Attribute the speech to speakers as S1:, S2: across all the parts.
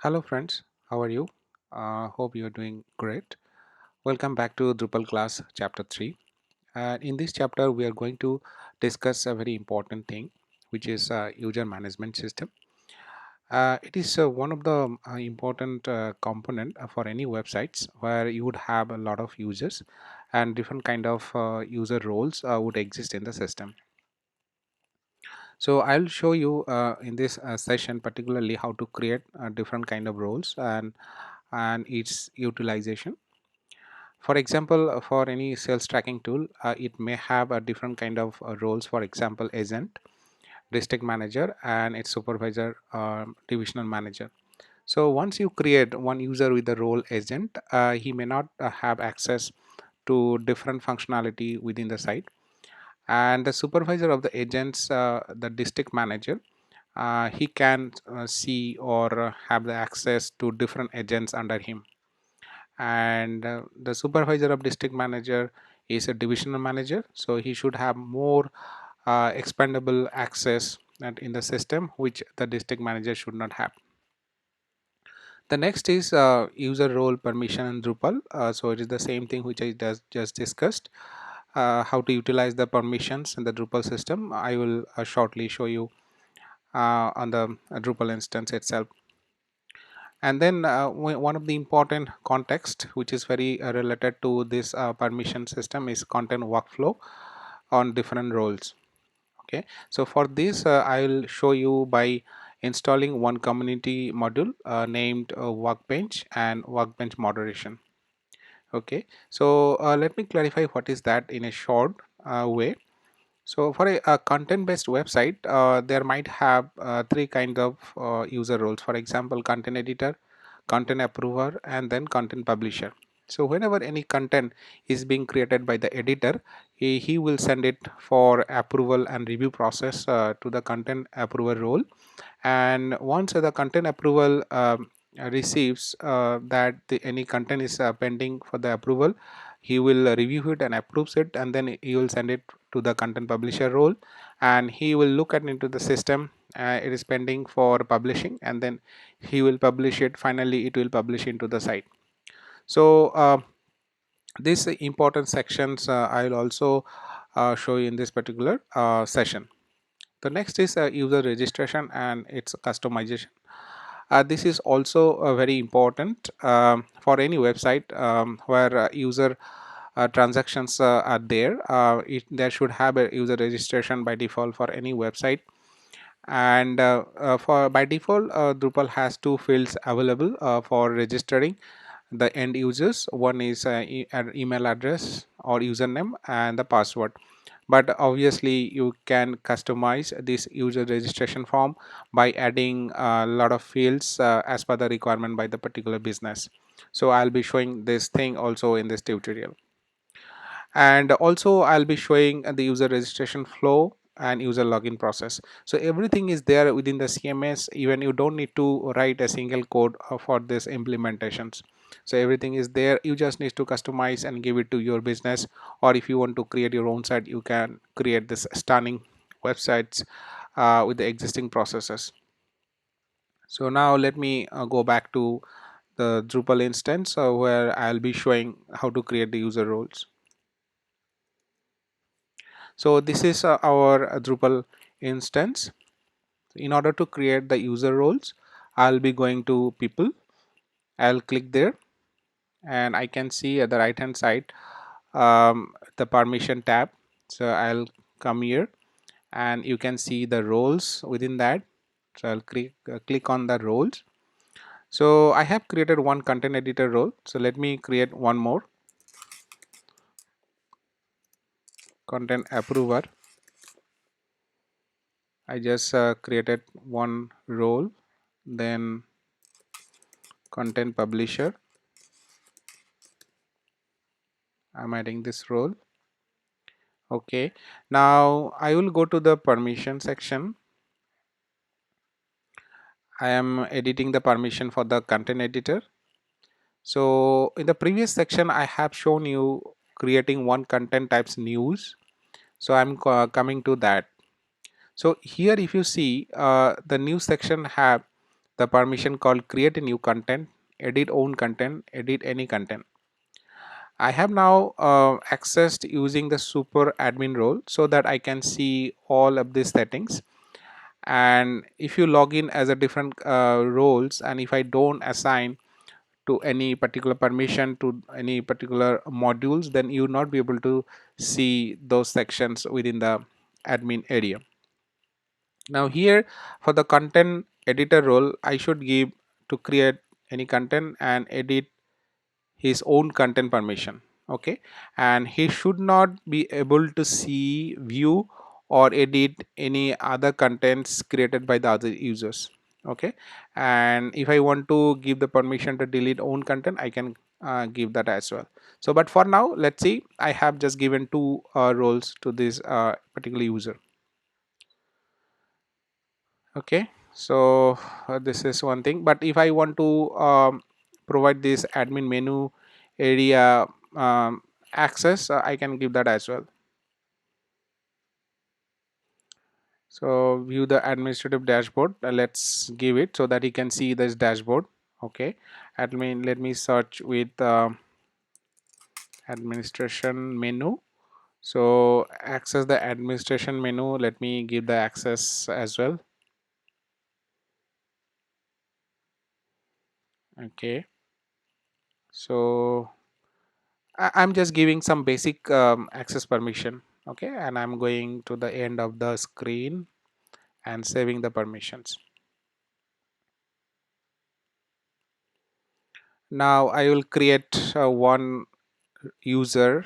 S1: Hello friends, how are you? Hope you are doing great. Welcome back to Drupal class chapter 3. And in this chapter we are going to discuss a very important thing which is user management system. It is one of the important component for any websites where you would have a lot of users and different kind of user roles would exist in the system. So I'll show you in this session particularly how to create different kind of roles and its utilization. For example, for any sales tracking tool, it may have a different kind of roles. For example, agent, district manager, and its supervisor, divisional manager. So once you create one user with the role agent, he may not have access to different functionality within the site. And the supervisor of the agents, the district manager, he can see or have the access to different agents under him. And the supervisor of district manager is a divisional manager, so he should have more expandable access in the system which the district manager should not have. The next is user role permission in Drupal. So it is the same thing which I just discussed. How to utilize the permissions in the Drupal system, I will shortly show you on the Drupal instance itself. And then one of the important context which is very related to this permission system is content workflow on different roles. Okay, so for this I will show you by installing one community module named workbench and workbench moderation. Okay, so let me clarify what is that in a short way. So for a content based website, there might have three kinds of user roles. For example, content editor, content approver, and then content publisher. So whenever any content is being created by the editor, he will send it for approval and review process to the content approver role. And once the content approval receives that any content is pending for the approval, he will review it and approves it, and then he will send it to the content publisher role, and he will look at into the system. It is pending for publishing, and then he will publish it. Finally it will publish into the site. So these important sections I will also show you in this particular session. The next is user registration and its customization. This is also very important for any website where user transactions are there. There should have a user registration by default for any website. And for by default, Drupal has two fields available for registering the end users. One is an email address or username and the password, but obviously you can customize this user registration form by adding a lot of fields as per the requirement by the particular business. So I'll be showing this thing also in this tutorial, and also I'll be showing the user registration flow and user login process. So everything is there within the CMS. Even you don't need to write a single code for this implementations. So everything is there, you just need to customize and give it to your business, or if you want to create your own site, you can create this stunning websites with the existing processes. So now let me go back to the Drupal instance where I'll be showing how to create the user roles. So this is our Drupal instance. In order to create the user roles, I'll be going to people. I'll click there, and I can see at the right hand side the permission tab. So I'll come here, and you can see the roles within that. So I'll click on the roles. So I have created one content editor role. So let me create one more, content approver. I just created one role, then content publisher. I'm adding this role. Okay, now I will go to the permission section. I am editing the permission for the content editor. So in the previous section I have shown you creating one content types news. So I'm coming to that. So here if you see the news section have the permission called create a new content, edit own content, edit any content. I have now accessed using the super admin role so that I can see all of these settings. And if you log in as a different roles, and if I don't assign to any particular permission to any particular modules, then you will not be able to see those sections within the admin area. Now here for the content editor role, I should give to create any content and edit his own content permission. Okay, and he should not be able to see, view or edit any other contents created by the other users. Okay, and if I want to give the permission to delete own content, I can give that as well. So but for now, let's see, I have just given two roles to this particular user. Okay, so this is one thing, but if I want to provide this admin menu area access, I can give that as well. So view the administrative dashboard, let's give it so that he can see this dashboard. Okay, admin, let me search with administration menu. So access the administration menu, let me give the access as well. Okay, so I'm just giving some basic access permission. Okay, and I'm going to the end of the screen and saving the permissions. Now I will create one user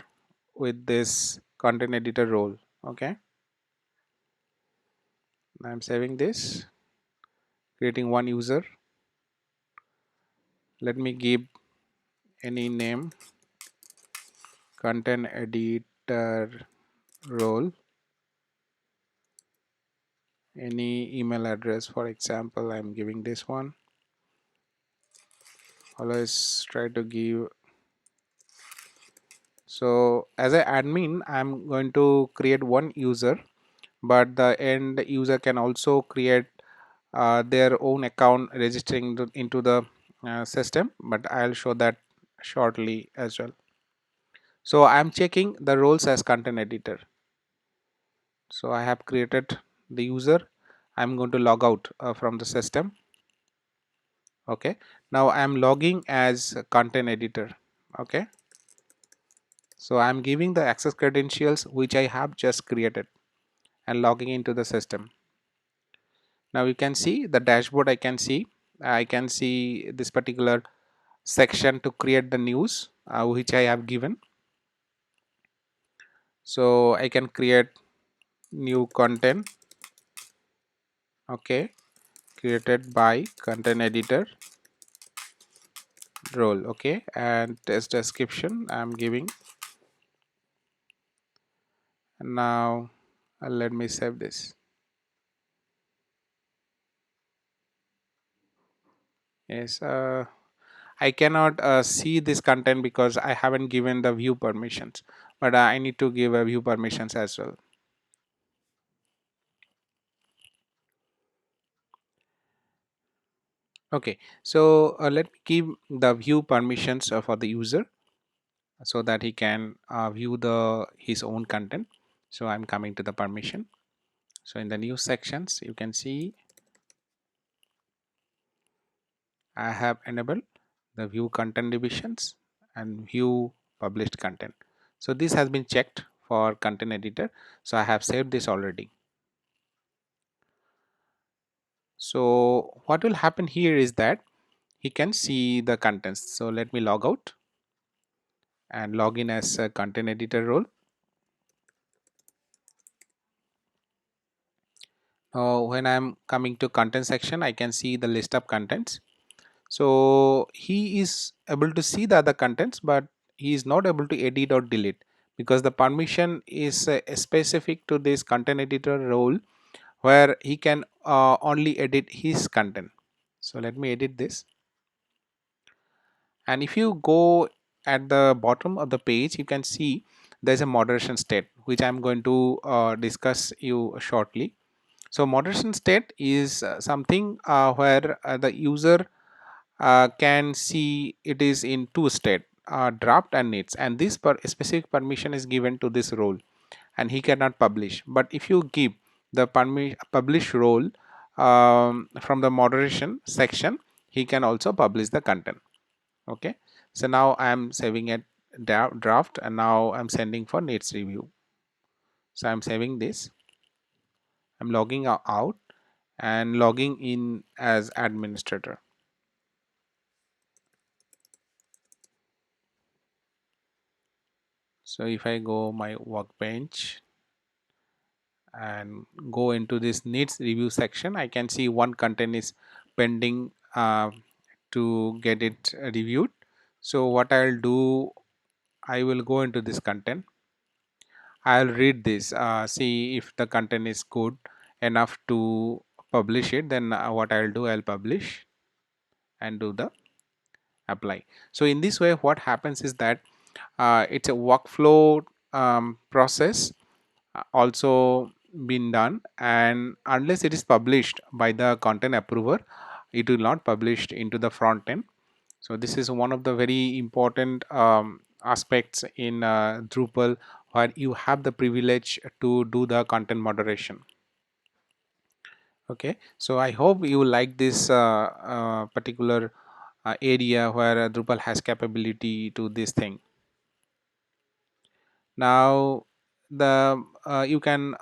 S1: with this content editor role. Okay, I'm saving this, creating one user. Let me give any name, content editor role, any email address. For example, I'm giving this one. Always try to give. So as an admin, I'm going to create one user, but the end user can also create their own account registering into the system, but I'll show that shortly as well. So I'm checking the roles as content editor. So I have created the user. I'm going to log out from the system. Okay, now I'm logging as content editor. Okay, so I'm giving the access credentials which I have just created and logging into the system. Now you can see the dashboard. I can see this particular section to create the news which I have given. So I can create new content. Okay, created by content editor role. Okay, and test description I'm giving. And now let me save this. Yes, I cannot see this content because I haven't given the view permissions, but I need to give a view permissions as well. Okay, so let me give the view permissions for the user so that he can view the his own content. So I'm coming to the permission. So in the new sections, you can see I have enabled the view content divisions and view published content. So this has been checked for content editor. So I have saved this already. So what will happen here is that he can see the contents. So let me log out and log in as a content editor role. Now when I'm coming to content section, I can see the list of contents. So he is able to see the other contents, but he is not able to edit or delete because the permission is specific to this content editor role where he can only edit his content. So let me edit this. And if you go at the bottom of the page, you can see there's a moderation state which I'm going to discuss you shortly. So moderation state is something where the user can see it is in two state, draft and needs, and this specific permission is given to this role, and he cannot publish. But if you give the publish role from the moderation section, he can also publish the content. Okay, so now I am saving a draft, and now I'm sending for needs review. So I'm saving this, I'm logging out and logging in as administrator. So if I go my workbench and go into this needs review section, I can see one content is pending to get it reviewed. So what I'll do, I will go into this content, I'll read this, see if the content is good enough to publish it. Then what I'll do, I'll publish and do the apply. So in this way what happens is that it's a workflow process also been done, and unless it is published by the content approver, it will not published into the front end. So this is one of the very important aspects in Drupal, where you have the privilege to do the content moderation. Okay, so I hope you like this particular area where Drupal has capability to this thing. Now the you can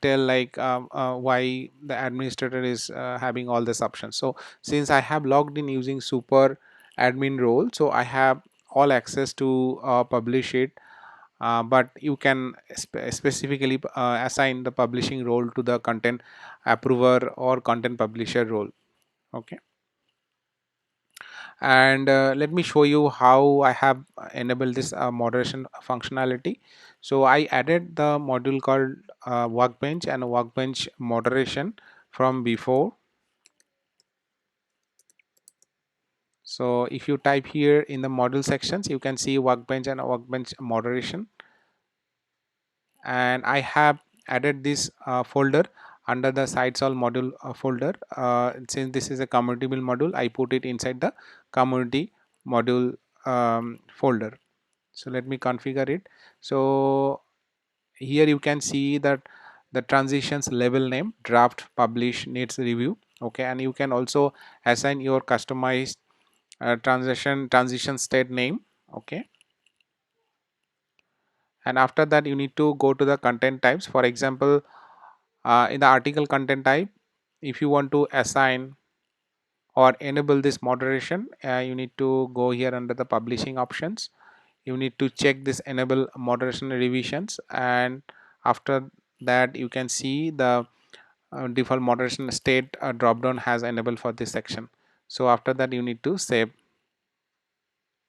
S1: tell like why the administrator is having all these options. So since I have logged in using super admin role, so I have all access to publish it, but you can specifically assign the publishing role to the content approver or content publisher role. Okay, and let me show you how I have enabled this moderation functionality. So I added the module called workbench and workbench moderation from before. So if you type here in the module sections, you can see workbench and workbench moderation, and I have added this folder under the sites all module folder. Since this is a community build module, I put it inside the community module folder. So let me configure it. So here you can see that the transitions level name, draft, publish, needs review. Okay, and you can also assign your customized transition state name. Okay, and after that you need to go to the content types. For example, in the article content type, if you want to assign or enable this moderation, you need to go here under the publishing options. You need to check this enable moderation revisions, and after that you can see the default moderation state drop down has enabled for this section. So after that you need to save.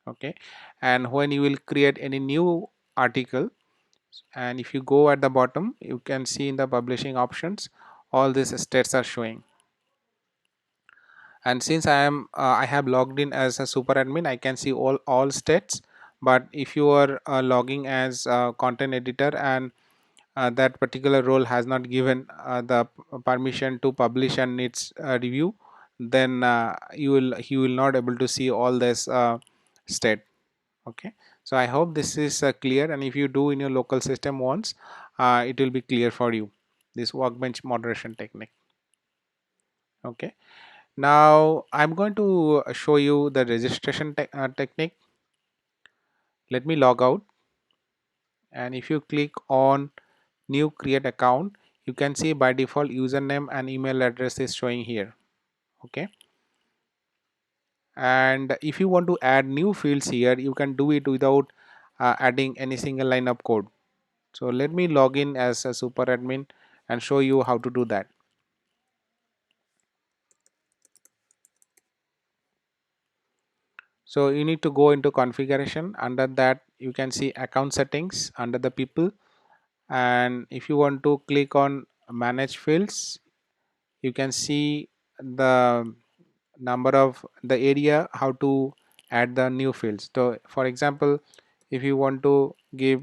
S1: Okay, and when you will create any new article, and if you go at the bottom, you can see in the publishing options all these states are showing. And since I have logged in as a super admin, I can see all states. But if you are logging as content editor, and that particular role has not given the permission to publish and needs review, then you will not able to see all this state. Okay, so I hope this is clear, and if you do in your local system once, it will be clear for you, this workbench moderation technique. Okay, now I'm going to show you the registration technique. Let me log out, and if you click on new create account, you can see by default username and email address is showing here. Okay, and if you want to add new fields here, you can do it without adding any single line of code. So let me log in as a super admin and show you how to do that. So you need to go into configuration. Under that you can see account settings under the people, and if you want to click on manage fields, you can see the number of the area how to add the new fields. So for example, if you want to give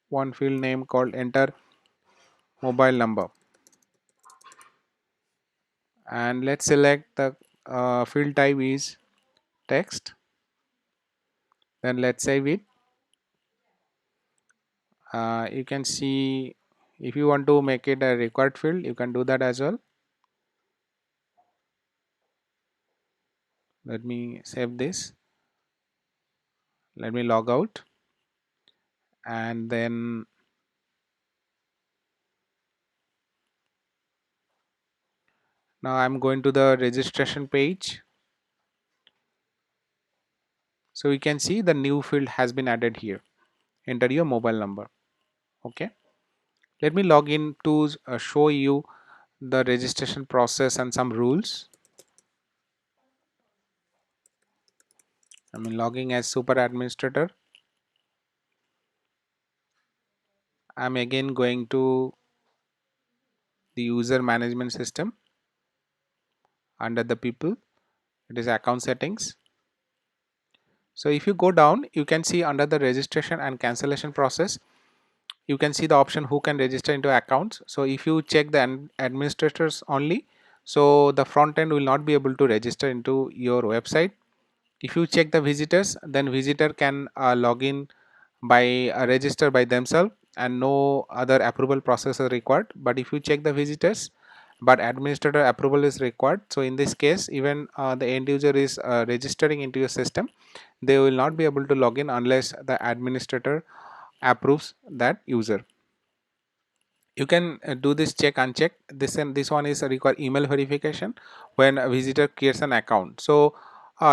S1: one field name called enter mobile number, and let's select the field type is text. Then let's save it. You can see if you want to make it a required field, you can do that as well. Let me save this. Let me log out, and then now I'm going to the registration page. So you can see the new field has been added here. Enter your mobile number. Okay, let me log in to show you the registration process and some rules. I'm logging as super administrator. I'm again going to the user management system. Under the people, it is account settings. So if you go down, you can see under the registration and cancellation process, you can see the option who can register into accounts. So if you check the administrators only, so the front end will not be able to register into your website. If you check the visitors, then visitor can log in by register by themselves and no other approval process is required. But if you check the visitors, but administrator approval is required. So in this case, even the end user is registering into your system, they will not be able to log in unless the administrator approves that user. You can do this check uncheck this, and this one is require email verification when a visitor creates an account. So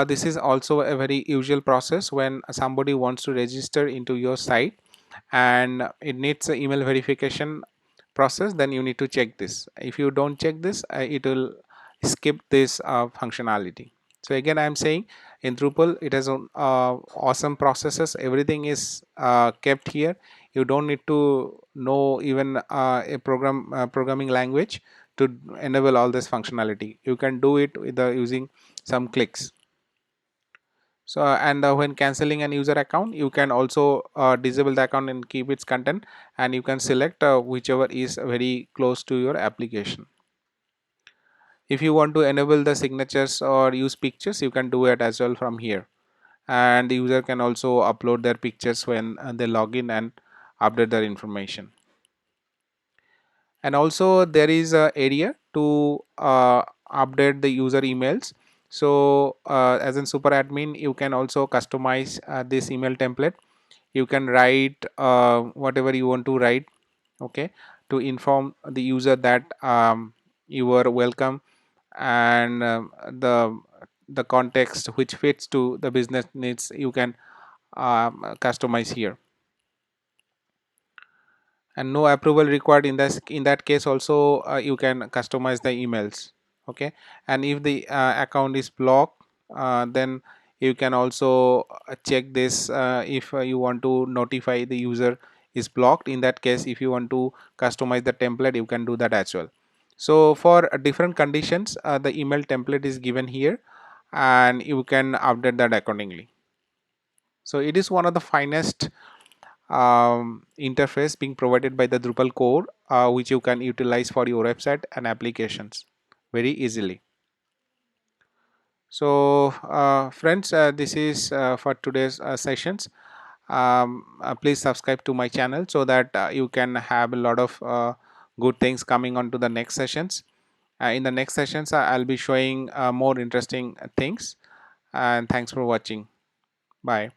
S1: this is also a very usual process when somebody wants to register into your site and it needs an email verification process, then you need to check this. If you don't check this, it will skip this functionality. So again, I am saying in Drupal it has awesome processes. Everything is kept here. You don't need to know even a programming language to enable all this functionality. You can do it with using some clicks. So and when canceling an user account, you can also disable the account and keep its content, and you can select whichever is very close to your application. If you want to enable the signatures or use pictures, you can do it as well from here, and the user can also upload their pictures when they log in and update their information. And also there is a area to update the user emails. So as a super admin, you can also customize this email template. You can write whatever you want to write, okay, to inform the user that you are welcome, and the context which fits to the business needs you can customize here. And no approval required in this, in that case also you can customize the emails, okay. And if the account is blocked, then you can also check this if you want to notify the user is blocked. In that case, if you want to customize the template, you can do that as well. So for different conditions, the email template is given here and you can update that accordingly. So it is one of the finest interface being provided by the Drupal core, which you can utilize for your website and applications very easily. So friends, this is for today's sessions. Please subscribe to my channel so that you can have a lot of good things coming on to the next sessions. In the next sessions, I'll be showing more interesting things, and thanks for watching. Bye.